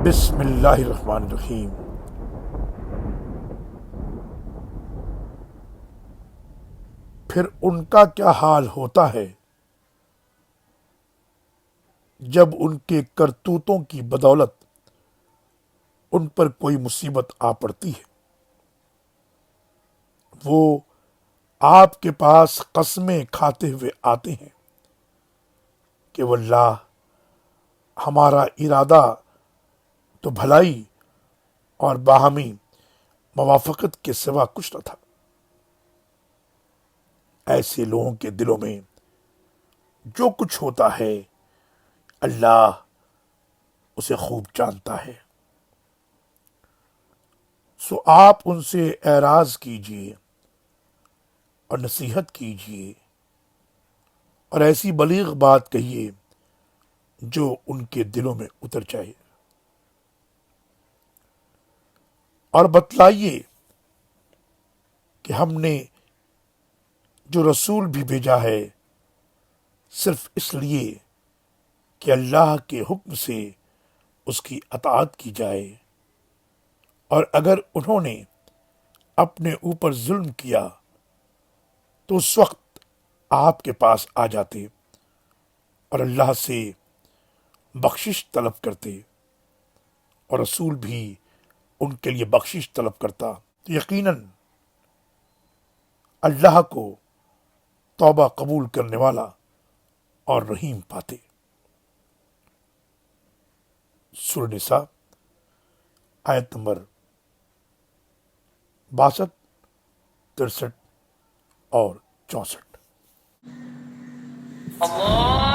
بسم اللہ الرحمن الرحیم۔ پھر ان کا کیا حال ہوتا ہے جب ان کے کرتوتوں کی بدولت ان پر کوئی مصیبت آ پڑتی ہے۔ وہ آپ کے پاس قسمیں کھاتے ہوئے آتے ہیں کہ واللہ ہمارا ارادہ تو بھلائی اور باہمی موافقت کے سوا کچھ نہ تھا۔ ایسے لوگوں کے دلوں میں جو کچھ ہوتا ہے اللہ اسے خوب جانتا ہے۔ سو آپ ان سے اعراض کیجیے اور نصیحت کیجیے اور ایسی بلیغ بات کہیے جو ان کے دلوں میں اتر جائے، اور بتلائیے کہ ہم نے جو رسول بھی بھیجا ہے صرف اس لیے کہ اللہ کے حکم سے اس کی اطاعت کی جائے، اور اگر انہوں نے اپنے اوپر ظلم کیا تو اس وقت آپ کے پاس آ جاتے اور اللہ سے بخشش طلب کرتے، اور رسول بھی ان کے لیے بخشش طلب کرتا، تو یقیناً اللہ کو توبہ قبول کرنے والا اور رحیم پاتے۔ سورہ نساء آیت نمبر 62، 63 اور 64۔ اللہ